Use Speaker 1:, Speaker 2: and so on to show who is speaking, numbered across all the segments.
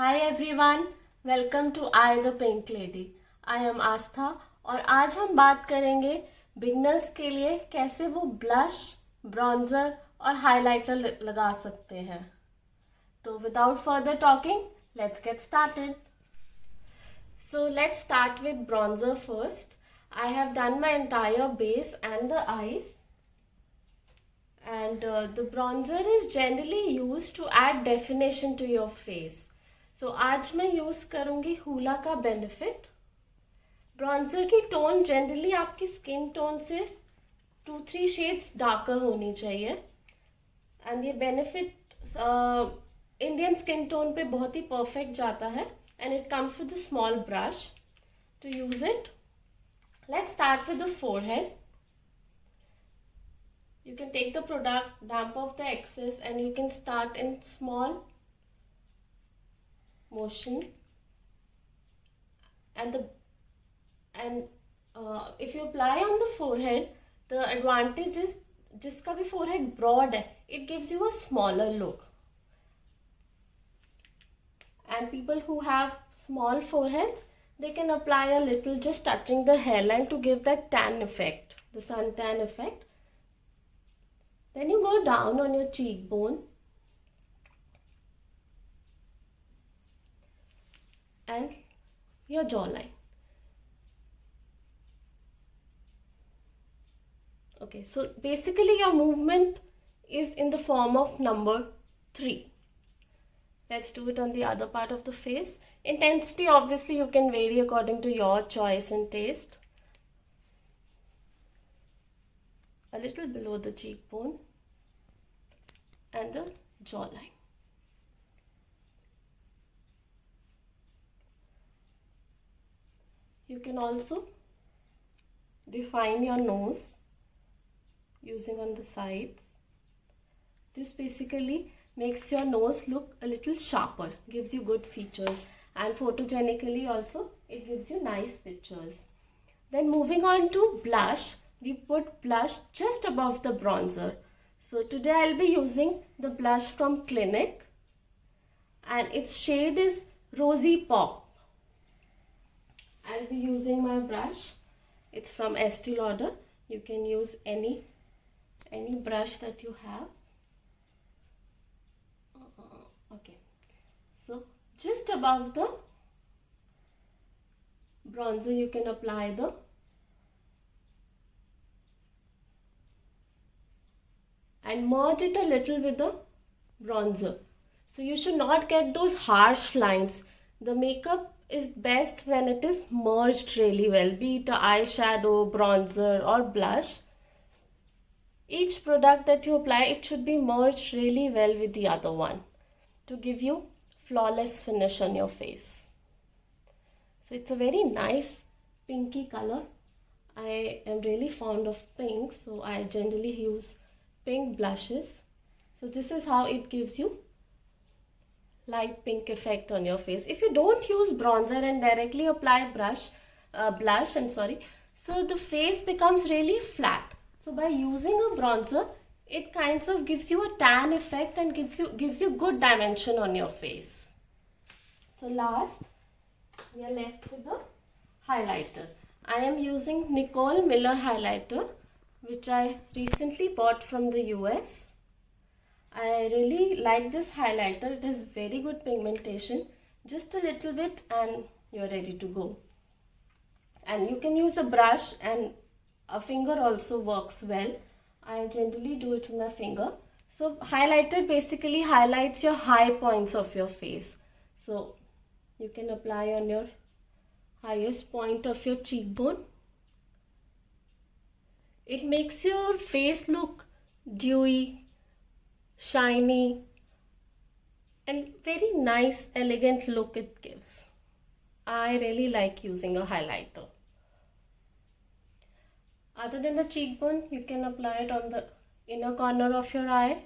Speaker 1: Hi everyone, welcome to I the pink lady. I am Aastha और आज हम बात करेंगे बिगनर्स के लिए कैसे वो ब्लश, ब्रॉन्जर और हाइलाइटर लगा सकते हैं। तो without further talking, let's get started. So let's start with bronzer first. I have done my entire base and the eyes. And the bronzer is generally used to add definition to your face. So आज मैं use करूँगी hula का benefit. Bronzer की tone generally आपकी skin tone से 2-3 shades darker होनी चाहिए। And ये बेनिफिट इंडियन स्किन टोन पे बहुत ही परफेक्ट जाता है। And it comes with a small brush to use it. Let's start with the forehead. You can take the product, damp off the excess, and you can start in small motion. And if you apply on the forehead, the advantage is जिसका भी forehead broad है, it gives you a smaller look. And people who have small foreheads, they can apply a little, just touching the hairline to give that tan effect, the sun tan effect. Then you go down on your cheekbone and your jawline. Okay, so basically your movement is in the form of number 3. Let's do it on the other part of the face. Intensity, obviously, you can vary according to your choice and taste. A little below the cheekbone and the jawline. You can also define your nose using on the sides. This basically makes your nose look a little sharper, gives you good features, and photogenically also it gives you nice pictures. Then moving on to blush, we put blush just above the bronzer. So today I'll be using the blush from Clinique and its shade is Rosy Pop. I'll be using my brush. It's from Estee Lauder. You can use any brush that you have. Okay, so just above the bronzer you can apply the and merge it a little with the bronzer. So you should not get those harsh lines. The makeup is best when it is merged really well, be it a eyeshadow, bronzer or blush. Each product that you apply, it should be merged really well with the other one to give you flawless finish on your face. So it's a very nice pinky color. I am really fond of pink, so I generally use pink blushes. So this is how it gives you light pink effect on your face. If you don't use bronzer and directly apply blush, so the face becomes really flat. So by using a bronzer, it kinds of gives you a tan effect and gives you good dimension on your face. So last, we are left with the highlighter. I am using Nicole Miller highlighter, which I recently bought from the US. I really like this highlighter. It has very good pigmentation. Just a little bit and you're ready to go. And you can use a brush and a finger also works well. I generally do it with my finger. So highlighter basically highlights your high points of your face. So you can apply on your highest point of your cheekbone. It makes your face look dewy, shiny, and very nice, elegant look it gives. I really like using a highlighter. Other than the cheekbone, you can apply it on the inner corner of your eye,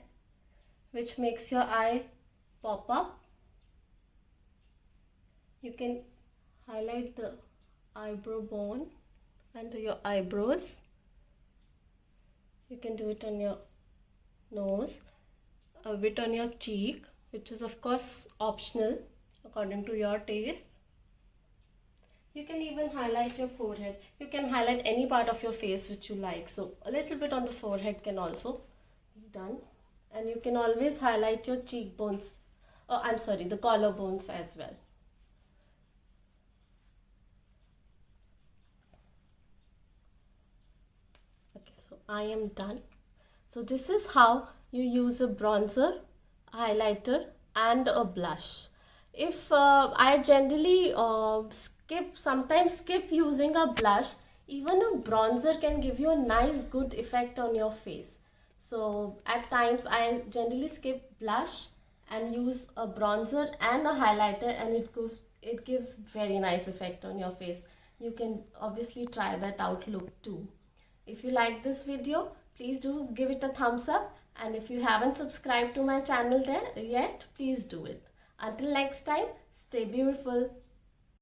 Speaker 1: which makes your eye pop up. You can highlight the eyebrow bone under your eyebrows. You can do it on your nose, a bit on your cheek, which is of course optional. according to your taste. You can even highlight your forehead. You can highlight any part of your face which you like. So a little bit on the forehead can also be done. And you can always highlight your cheekbones. Oh, I'm sorry, the collarbones as well. Okay, so I am done. So this is how you use a bronzer, highlighter and a blush. If I generally sometimes skip using a blush, even a bronzer can give you a nice good effect on your face. So at times I generally skip blush and use a bronzer and a highlighter, and it gives very nice effect on your face. You can obviously try that out look too. If you like this video, please do give it a thumbs up, and if you haven't subscribed to my channel yet, please do it. Until next time, stay beautiful.